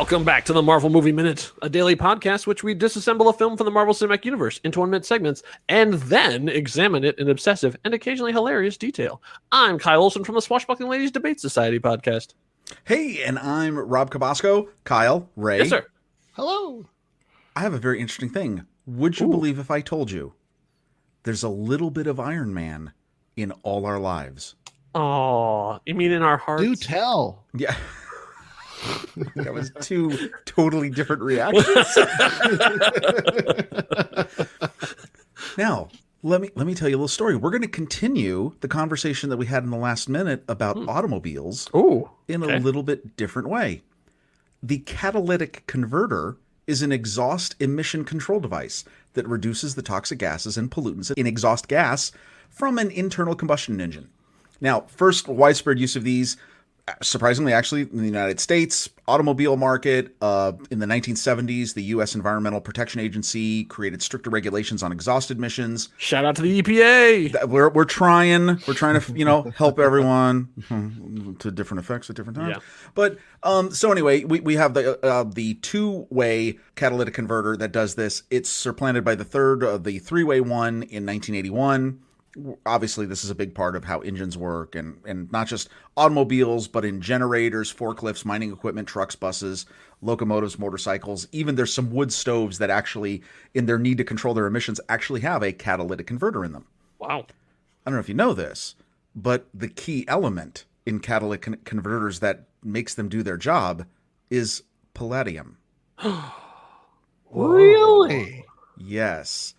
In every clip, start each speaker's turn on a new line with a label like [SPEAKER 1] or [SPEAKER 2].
[SPEAKER 1] Welcome back to the Marvel Movie Minute, a daily podcast which we disassemble a film from the Marvel Cinematic Universe into 1 minute segments and then examine it in obsessive and occasionally hilarious detail. I'm Kyle Olson from the Swashbuckling Ladies Debate Society podcast.
[SPEAKER 2] Hey, and I'm Rob Cabasco. Kyle, Ray.
[SPEAKER 1] Yes, sir.
[SPEAKER 3] Hello.
[SPEAKER 2] I have a very interesting thing. Would you believe if I told you there's a little bit of Iron Man in all our lives?
[SPEAKER 1] Oh, you mean in our hearts?
[SPEAKER 3] Do tell.
[SPEAKER 2] Yeah. That was two totally different reactions. Now, let me tell you a little story. We're going to continue the conversation that we had in the last minute about automobiles in a little bit different way. The catalytic converter is an exhaust emission control device that reduces the toxic gases and pollutants in exhaust gas from an internal combustion engine. Now, first widespread use of these, surprisingly, actually, in the United States automobile market, in the 1970s, the U.S. Environmental Protection Agency created stricter regulations on exhaust emissions.
[SPEAKER 1] Shout out to the EPA.
[SPEAKER 2] We're trying to, help everyone to different effects at different times. Yeah. But so anyway, we have the two-way catalytic converter that does this. It's supplanted by the three-way one in 1981. Obviously, this is a big part of how engines work, and not just automobiles, but in generators, forklifts, mining equipment, trucks, buses, locomotives, motorcycles. Even there's some wood stoves that actually, in their need to control their emissions, actually have a catalytic converter in them.
[SPEAKER 1] Wow.
[SPEAKER 2] I don't know if you know this, but the key element in catalytic converters that makes them do their job is palladium.
[SPEAKER 3] Really?
[SPEAKER 2] Yes.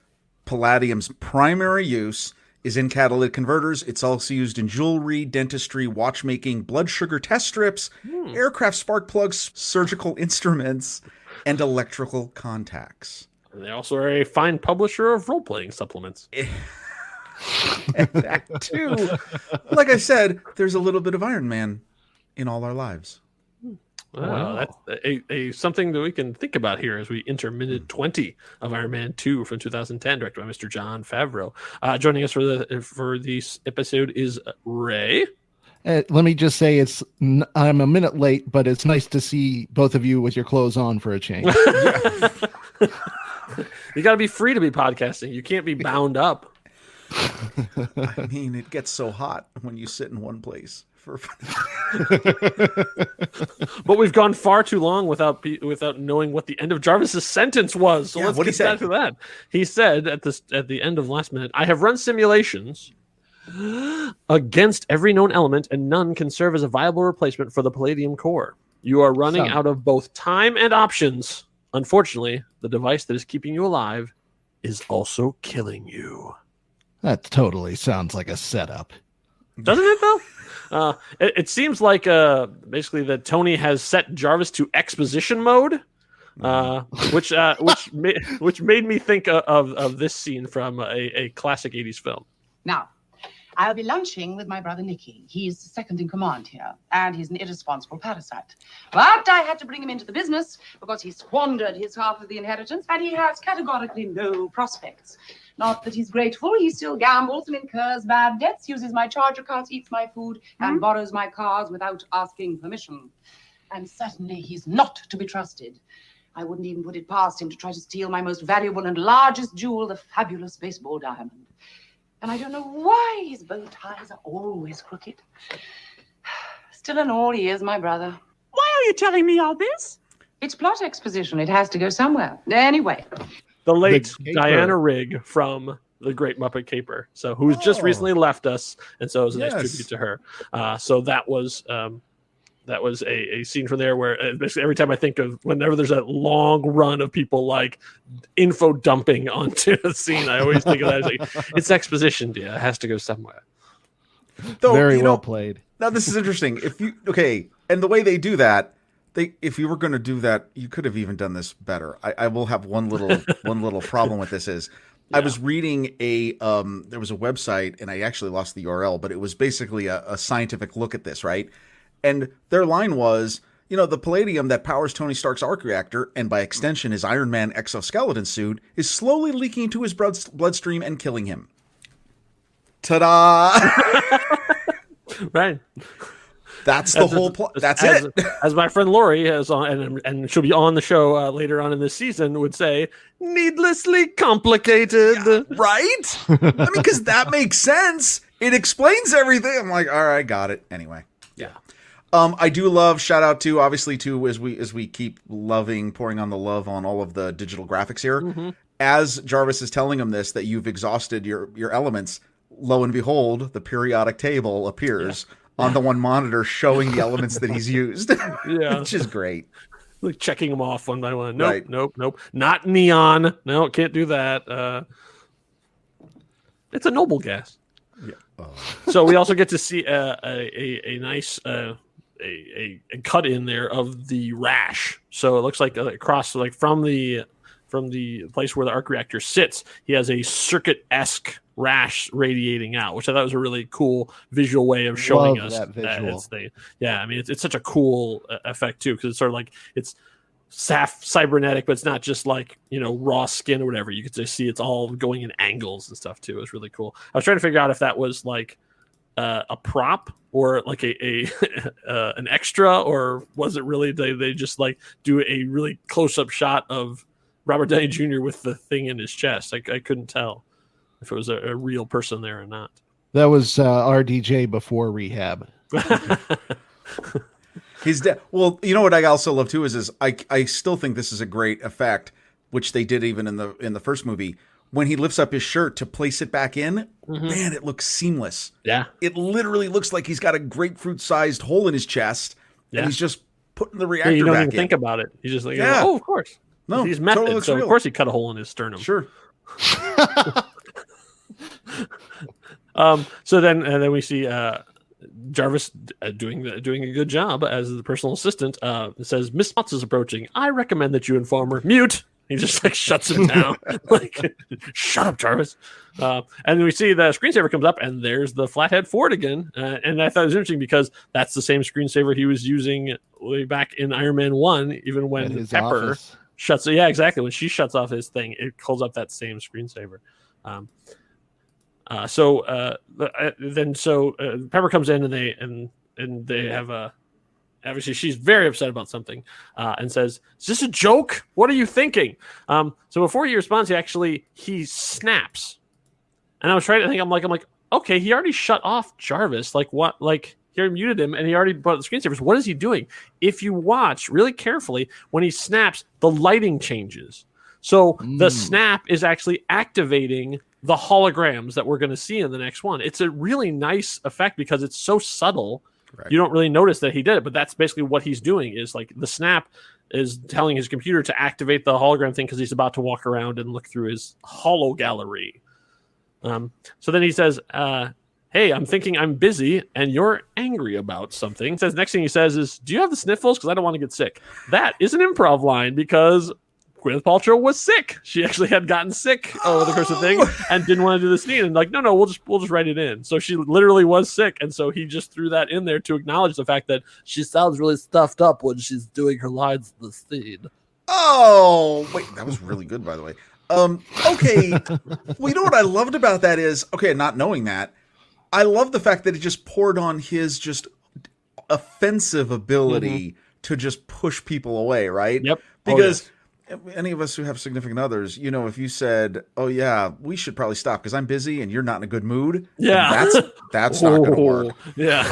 [SPEAKER 2] Palladium's primary use is in catalytic converters. It's also used in jewelry, dentistry, watchmaking, blood sugar test strips, aircraft spark plugs, surgical instruments, and electrical contacts.
[SPEAKER 1] And they also are a fine publisher of role-playing supplements.
[SPEAKER 2] And that too. Like I said, there's a little bit of Iron Man in all our lives.
[SPEAKER 1] Wow. That's something that we can think about here as we enter minute 20 of Iron Man 2 from 2010, directed by Mr. Jon Favreau. Joining us for this episode is Ray.
[SPEAKER 3] Let me just say I'm a minute late, but it's nice to see both of you with your clothes on for a change.
[SPEAKER 1] You got to be free to be podcasting. You can't be bound up.
[SPEAKER 2] I mean, it gets so hot when you sit in one place.
[SPEAKER 1] But we've gone far too long without knowing what the end of Jarvis's sentence was. So let's get back to that. He said at the end of last minute, "I have run simulations against every known element, and none can serve as a viable replacement for the palladium core. You are running out of both time and options. Unfortunately, the device that is keeping you alive is also killing you."
[SPEAKER 3] That totally sounds like a setup.
[SPEAKER 1] Doesn't it, though? It seems like basically that Tony has set Jarvis to exposition mode, which made me think of this scene from a classic 80s film.
[SPEAKER 4] Now, I'll be lunching with my brother Nicky. He's second in command here, and he's an irresponsible parasite. But I had to bring him into the business because he squandered his half of the inheritance, and he has categorically no prospects. Not that he's grateful, he still gambles and incurs bad debts, uses my charger cards, eats my food, and borrows my cars without asking permission. And certainly he's not to be trusted. I wouldn't even put it past him to try to steal my most valuable and largest jewel, the fabulous baseball diamond. And I don't know why his bow ties are always crooked. Still in all, he is my brother.
[SPEAKER 5] Why are you telling me all this?
[SPEAKER 4] It's plot exposition. It has to go somewhere. Anyway.
[SPEAKER 1] The late Diana Rigg from The Great Muppet Caper, who's just recently left us, and so it was a nice tribute to her. So that was a scene from there where basically every time I think of whenever there's a long run of people like info dumping onto a scene, I always think of that as like, it's exposition, yeah, it has to go somewhere.
[SPEAKER 2] Though,
[SPEAKER 3] very well played.
[SPEAKER 2] Now this is interesting. And the way they do that, if you were going to do that, you could have even done this better. I will have one little problem with this is I was reading there was a website, and I actually lost the URL, but it was basically a scientific look at this, right? And their line was, the palladium that powers Tony Stark's arc reactor, and by extension his Iron Man exoskeleton suit, is slowly leaking into his bloodstream and killing him. Ta-da!
[SPEAKER 1] Right.
[SPEAKER 2] That's the whole plot. That's it.
[SPEAKER 1] As my friend Lori has on, and she'll be on the show later on in this season, would say, needlessly complicated.
[SPEAKER 2] Yeah, right? I mean, because that makes sense. It explains everything. I'm like, all right, got it. Anyway.
[SPEAKER 1] Yeah.
[SPEAKER 2] I do love, shout out to, obviously, too, as we keep pouring on the love on all of the digital graphics here. Mm-hmm. As Jarvis is telling him this, that you've exhausted your elements, lo and behold, the periodic table appears on the one monitor showing the elements that he's used. Which is great.
[SPEAKER 1] Like checking them off one by one. Nope, right. Nope. Not neon. No, can't do that. It's a noble gas.
[SPEAKER 2] Yeah.
[SPEAKER 1] So we also get to see a nice a cut in there of the rash. So it looks like across, like from the place where the arc reactor sits, he has a circuit-esque rash radiating out, which I thought was a really cool visual way of showing us that it's I mean, it's such a cool effect too, because it's sort of like it's cybernetic, but it's not just like, raw skin or whatever. You could just see it's all going in angles and stuff too. It was really cool. I was trying to figure out if that was like a prop or like a an extra, or was it really they just like do a really close-up shot of Robert Downey Jr. with the thing in his chest. I couldn't tell if it was a real person there or not.
[SPEAKER 3] That was RDJ before rehab.
[SPEAKER 2] He's dead. Well, you know what I also love too is I still think this is a great effect, which they did even in the first movie, when he lifts up his shirt to place it back in. Mm-hmm. Man, it looks seamless.
[SPEAKER 1] Yeah,
[SPEAKER 2] it literally looks like he's got a grapefruit-sized hole in his chest, and he's just putting the reactor back in.
[SPEAKER 1] You don't even think about it. He's just like, oh, of course.
[SPEAKER 2] No,
[SPEAKER 1] he's method,
[SPEAKER 2] totally
[SPEAKER 1] so
[SPEAKER 2] real.
[SPEAKER 1] Of course he cut a hole in his sternum.
[SPEAKER 2] Sure.
[SPEAKER 1] So then we see Jarvis doing a good job as the personal assistant. It says, Miss Potts is approaching. I recommend that you inform her. Mute. He just like shuts him down. Like, shut up, Jarvis. And then we see the screensaver comes up, and there's the Flathead Ford again. And I thought it was interesting because that's the same screensaver he was using way back in Iron Man 1, even when Pepper shuts. Yeah, exactly. When she shuts off his thing, it calls up that same screensaver. So Pepper comes in, and they have a. Obviously, she's very upset about something, and says, "Is this a joke? What are you thinking?" So before he responds, he snaps, and I was trying to think. I'm like, okay, he already shut off Jarvis. Like what? Like he muted him, and he already brought the screensavers. What is he doing? If you watch really carefully, when he snaps, the lighting changes. So the snap is actually activating the holograms that we're going to see in the next one. It's a really nice effect because it's so subtle. Right. You don't really notice that he did it, but that's basically what he's doing. Is like the snap is telling his computer to activate the hologram thing because he's about to walk around and look through his holo gallery. So then he says, hey, I'm thinking I'm busy and you're angry about something. He says, next thing he says is, do you have the sniffles? Because I don't want to get sick. That is an improv line because Gwyneth Paltrow was sick. She actually had gotten sick over the course of the thing and didn't want to do the scene. And like, no, we'll just write it in. So she literally was sick, and so he just threw that in there to acknowledge the fact that she sounds really stuffed up when she's doing her lines in the scene.
[SPEAKER 2] Oh, wait, that was really good, by the way. Okay, well, you know what I loved about that is, okay, not knowing that, I love the fact that it just poured on his just offensive ability to just push people away, right?
[SPEAKER 1] Yep.
[SPEAKER 2] Because any of us who have significant others, if you said, oh yeah, we should probably stop because I'm busy and you're not in a good mood.
[SPEAKER 1] Yeah.
[SPEAKER 2] That's not going to work.
[SPEAKER 1] Yeah.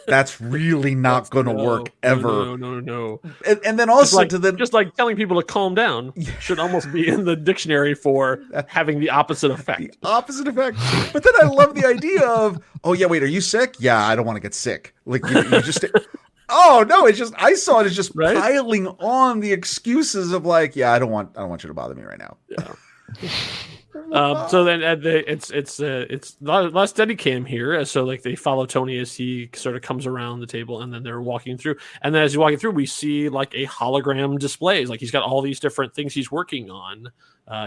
[SPEAKER 2] That's really not going to work ever.
[SPEAKER 1] No.
[SPEAKER 2] And then also
[SPEAKER 1] just like telling people to calm down should almost be in the dictionary for having the opposite effect.
[SPEAKER 2] The opposite effect. But then I love the idea of, oh yeah, wait, are you sick? Yeah, I don't want to get sick. Like you just... Oh no! It's just I saw it as just piling on the excuses of like, yeah, I don't want you to bother me right now.
[SPEAKER 1] Yeah. So then it's last steady cam here. So like they follow Tony as he sort of comes around the table, and then they're walking through. And then as he's walking through, we see like a hologram displays. Like he's got all these different things he's working on.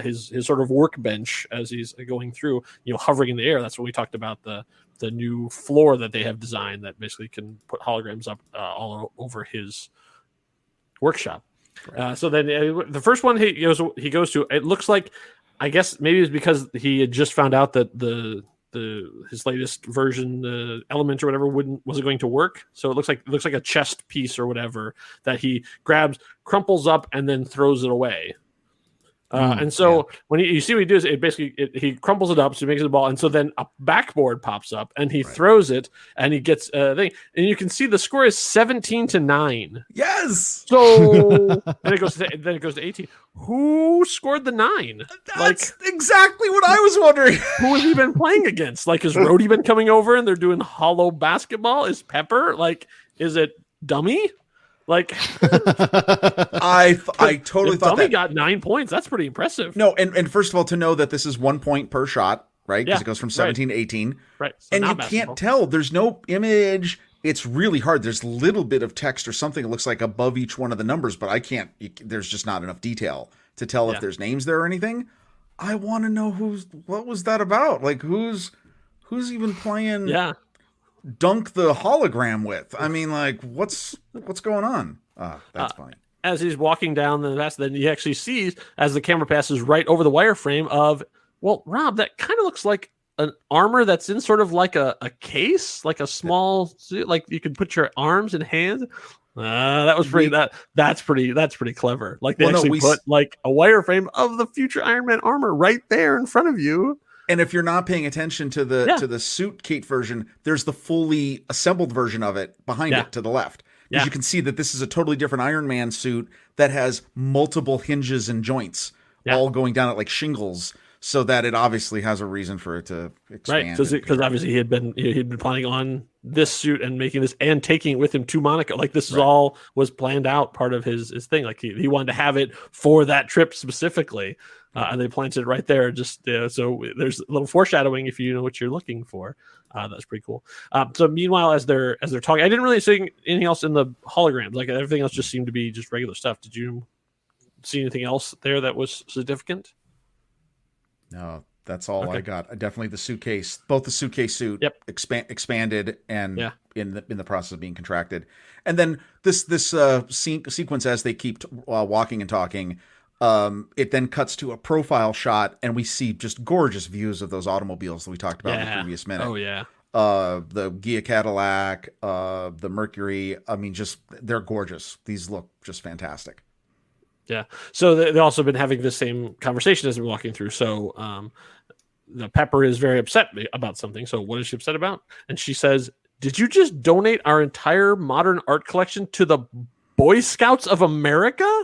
[SPEAKER 1] His sort of workbench as he's going through, hovering in the air. That's what we talked about, the new floor that they have designed that basically can put holograms up all over his workshop. Right. So then the first one he goes to, it looks like, I guess maybe it's because he had just found out that the his latest version, the element or whatever, wasn't going to work. So it looks like a chest piece or whatever that he grabs, crumples up, and then throws it away. And so when you see what he does, he crumples it up, so he makes it a ball, and so then a backboard pops up, and he throws it, and he gets a thing, and you can see the score is 17-9.
[SPEAKER 2] Yes.
[SPEAKER 1] So then it goes to 18. Who scored the 9?
[SPEAKER 2] That's exactly what I was wondering.
[SPEAKER 1] Who has he been playing against? Like, has Rhodey been coming over and they're doing hollow basketball? Is Pepper is it Dummy? Like,
[SPEAKER 2] I totally thought
[SPEAKER 1] Dummy got 9 points. That's pretty impressive.
[SPEAKER 2] No, and first of all, to know that this is 1 point per shot, right? Because it goes from 17 to 18.
[SPEAKER 1] Right. So
[SPEAKER 2] and you can't tell. There's no image. It's really hard. There's a little bit of text or something. It looks like above each one of the numbers, but there's just not enough detail to tell if there's names there or anything. I want to know what was that about? Like, who's even playing?
[SPEAKER 1] Yeah.
[SPEAKER 2] Dunk the hologram with. I mean, like, what's going on? That's funny.
[SPEAKER 1] As he's walking down the vest, then he actually sees, as the camera passes right over the wireframe of, well, Rob, that kind of looks like an armor that's in sort of like a case, like a small suit, like you could put your arms and hands. That was pretty. That's pretty clever. Like they put like a wireframe of the future Iron Man armor right there in front of you.
[SPEAKER 2] And if you're not paying attention to the suit Kate version, there's the fully assembled version of it behind it to the left. Because you can see that this is a totally different Iron Man suit that has multiple hinges and joints all going down at like shingles, so that it obviously has a reason for it to expand.
[SPEAKER 1] Right, because obviously he'd been planning on this suit and making this and taking it with him to Monaco. Like this is all was planned out, part of his thing. Like he wanted to have it for that trip specifically. And they planted it right there. Just so there's a little foreshadowing if you know what you're looking for. That's pretty cool. So meanwhile, as they're talking, I didn't really see anything else in the holograms. Like everything else just seemed to be just regular stuff. Did you see anything else there that was significant?
[SPEAKER 2] No, that's all I got. Definitely the suitcase. Both the suitcase suit expanded and in the process of being contracted. And then this sequence as they keep walking and talking. It then cuts to a profile shot, and we see just gorgeous views of those automobiles that we talked about in the previous minute.
[SPEAKER 1] Oh yeah.
[SPEAKER 2] The Ghia Cadillac, the Mercury. I mean, just they're gorgeous. These look just fantastic.
[SPEAKER 1] Yeah. So they've also been having the same conversation as we're walking through. So the Pepper is very upset about something. So what is she upset about? And she says, "Did you just donate our entire modern art collection to the Boy Scouts of America?"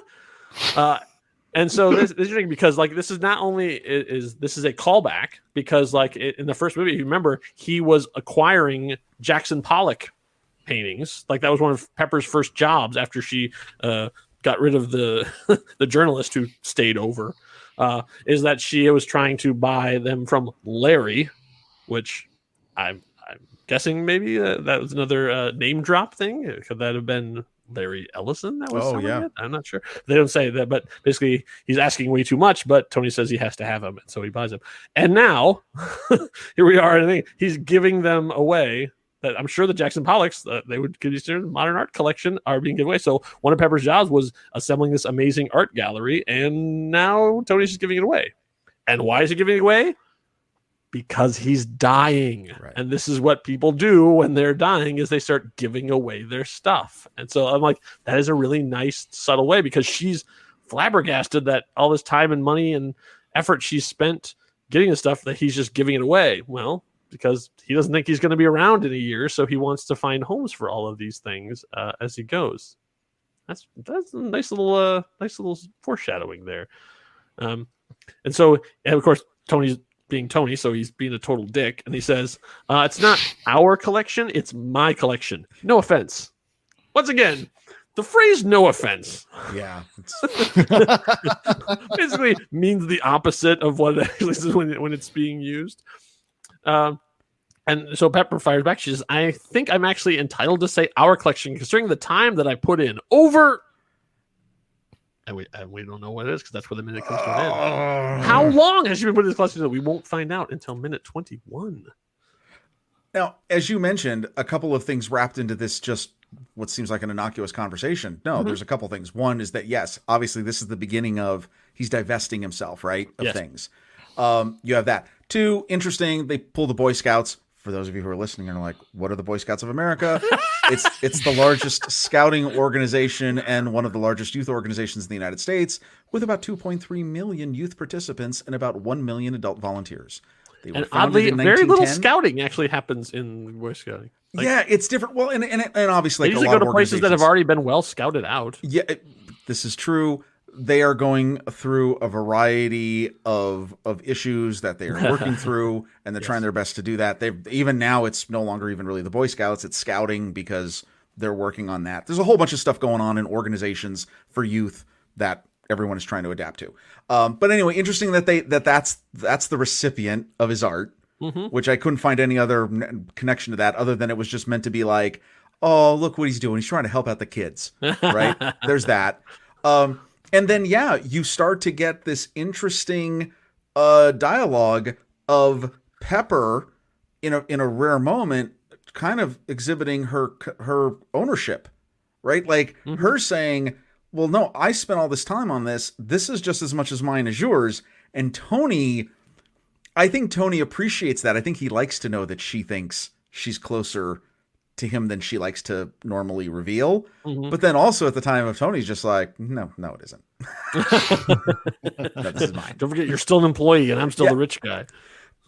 [SPEAKER 1] And so this is interesting because like this is not only this is a callback because like in the first movie, if you remember, he was acquiring Jackson Pollock paintings. Like that was one of Pepper's first jobs after she got rid of the the journalist who stayed over. Is that she was trying to buy them from Larry, which I'm guessing maybe that was another name drop thing. Could that have been Larry Ellison that was selling it? I'm not sure. They don't say that, but basically he's asking way too much, but Tony says he has to have them, and so he buys them. And now here we are, and he's giving them away. That I'm sure the Jackson Pollocks they would consider modern art collection are being given away. So one of Pepper's jobs was assembling this amazing art gallery, and now Tony's just giving it away. And why is he giving it away? Because he's dying. Right. And this is what people do when they're dying is they start giving away their stuff. And so I'm like, that is a really nice, subtle way because she's flabbergasted that all this time and money and effort she's spent getting the stuff that he's just giving it away. Well, because he doesn't think he's going to be around in a year. So he wants to find homes for all of these things as he goes. That's a nice little foreshadowing there. And of course, Tony's being Tony, so he's being a total dick, and he says, it's not our collection, it's my collection. No offense. Once again, the phrase no offense.
[SPEAKER 2] Yeah.
[SPEAKER 1] Basically means the opposite of what it actually is when it's being used. And so Pepper fires back. She says, I think I'm actually entitled to say our collection, considering the time that I put in over... And we don't know what it is because that's where the minute comes to an end. How long has she been putting this collection in? We won't find out until minute 21.
[SPEAKER 2] Now, as you mentioned, a couple of things wrapped into this just what seems like an innocuous conversation. No, there's a couple things. One is that, yes, obviously this is the beginning of he's divesting himself, right, of things. You have that. 2, interesting. They pull the Boy Scouts. For those of you who are listening and are like, what are the Boy Scouts of America? It's the largest scouting organization and one of the largest youth organizations in the United States, with about 2.3 million youth participants and about 1 million adult volunteers. They were
[SPEAKER 1] and
[SPEAKER 2] founded
[SPEAKER 1] oddly,
[SPEAKER 2] in
[SPEAKER 1] very
[SPEAKER 2] 1910.
[SPEAKER 1] little scouting actually happens in Boy Scouting. Like,
[SPEAKER 2] yeah, it's different. Well, and obviously,
[SPEAKER 1] they usually go to places that have already been well scouted out.
[SPEAKER 2] Yeah, this is true. They are going through a variety of issues that they are working through, and they're trying their best to do that. Even now, it's no longer even really the Boy Scouts; it's scouting because they're working on that. There's a whole bunch of stuff going on in organizations for youth that everyone is trying to adapt to. But anyway, interesting that that's the recipient of his art, which I couldn't find any other connection to that other than it was just meant to be like, oh, look what he's doing. He's trying to help out the kids, right? There's that. And then, you start to get this interesting dialogue of Pepper in a rare moment, kind of exhibiting her ownership, right? Like her saying, well, no, I spent all this time on this. This is just as much as mine as yours. And I think Tony appreciates that. I think he likes to know that she thinks she's closer to him than she likes to normally reveal. But then also at the time of Tony's just like, no, it isn't. No, this is mine.
[SPEAKER 1] Don't forget, you're still an employee and I'm still the rich guy.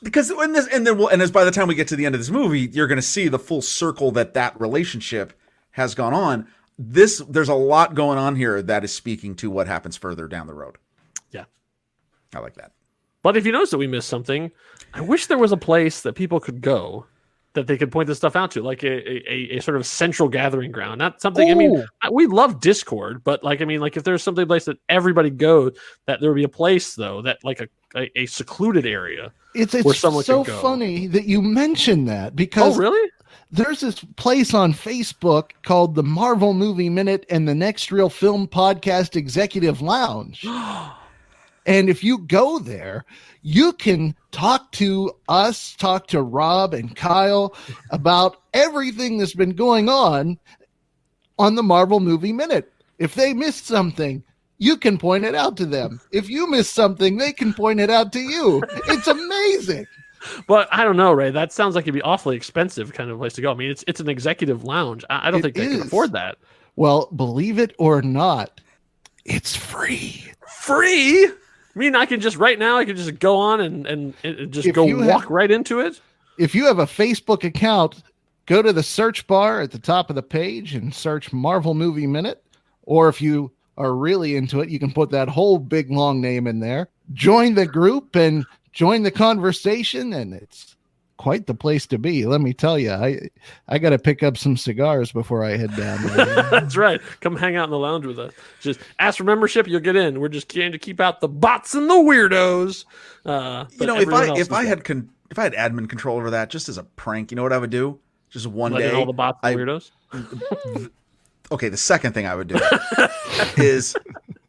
[SPEAKER 2] Because as by the time we get to the end of this movie, you're going to see the full circle that relationship has gone on. There's a lot going on here that is speaking to what happens further down the road.
[SPEAKER 1] Yeah.
[SPEAKER 2] I like that.
[SPEAKER 1] But if you notice that we missed something, I wish there was a place that people could go that they could point this stuff out to, like a sort of central gathering ground. Not something,
[SPEAKER 3] Ooh.
[SPEAKER 1] I mean, we love Discord, but if there's something place that everybody goes, that there would be a place, though, that like a secluded area where someone
[SPEAKER 3] so
[SPEAKER 1] could go.
[SPEAKER 3] funny that you mentioned that, because
[SPEAKER 1] really?
[SPEAKER 3] There's this place on Facebook called the Marvel Movie Minute and the Next Reel Film Podcast Executive Lounge. And if you go there, you can talk to us, talk to Rob and Kyle about everything that's been going on the Marvel Movie Minute. If they missed something, you can point it out to them. If you missed something, they can point it out to you. It's amazing.
[SPEAKER 1] But I don't know, Ray. That sounds like it'd be awfully expensive kind of place to go. I mean, it's an executive lounge. I don't think they can afford that.
[SPEAKER 3] Well, believe it or not, it's free.
[SPEAKER 1] Free? I mean, I can just go on and just walk right into it.
[SPEAKER 3] If you have a Facebook account, go to the search bar at the top of the page and search Marvel Movie Minute. Or if you are really into it, you can put that whole big long name in there. Join the group and join the conversation, and it's quite the place to be. Let me tell you, I got to pick up some cigars before I head down there.
[SPEAKER 1] That's right. Come hang out in the lounge with us. Just ask for membership, you'll get in. We're just trying to keep out the bots and the weirdos.
[SPEAKER 2] If I had admin control over that, just as a prank, you know what I would do? Just one day,
[SPEAKER 1] all the bots and weirdos.
[SPEAKER 2] Okay, the second thing I would do is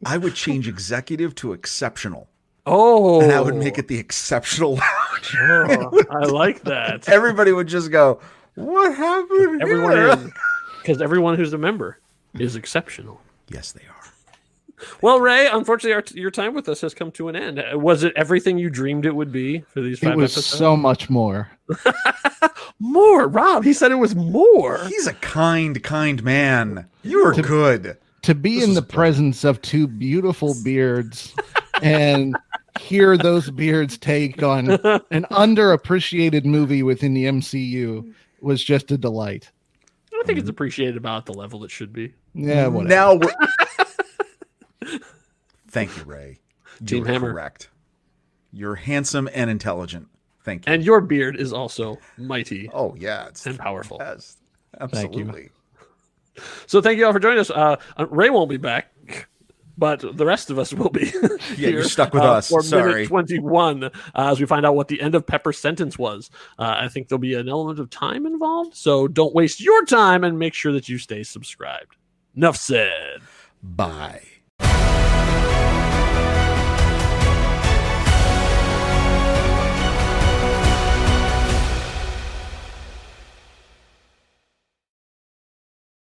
[SPEAKER 2] I would change executive to exceptional.
[SPEAKER 1] Oh,
[SPEAKER 2] and I would make it the exceptional lounge.
[SPEAKER 1] I like that.
[SPEAKER 2] Everybody would just go, "What happened?"
[SPEAKER 1] Because everyone who's a member is exceptional.
[SPEAKER 2] Yes, they are.
[SPEAKER 1] Well, Ray, unfortunately, your time with us has come to an end. Was it everything you dreamed it would be for these 5 episodes?
[SPEAKER 3] It was so much more.
[SPEAKER 1] More, Rob. He said it was more.
[SPEAKER 2] He's a kind man. You are good.
[SPEAKER 3] To be in the presence of two beautiful beards and hear those beards take on an underappreciated movie within the MCU was just a delight.
[SPEAKER 1] I think it's appreciated about the level it should be.
[SPEAKER 3] Yeah, whatever.
[SPEAKER 2] Now, thank you, Ray.
[SPEAKER 1] Team Hammer.
[SPEAKER 2] Correct. You're handsome and intelligent. Thank you.
[SPEAKER 1] And your beard is also mighty.
[SPEAKER 2] Oh, yeah.
[SPEAKER 1] And powerful.
[SPEAKER 2] Yes, absolutely.
[SPEAKER 3] Thank you.
[SPEAKER 1] So thank you all for joining us. Ray won't be back, but the rest of us will be.
[SPEAKER 2] Yeah, you're stuck with us.
[SPEAKER 1] For
[SPEAKER 2] Sorry.
[SPEAKER 1] minute 21, as we find out what the end of Pepper's sentence was. I think there'll be an element of time involved, so don't waste your time and make sure that you stay subscribed. Enough said.
[SPEAKER 2] Bye.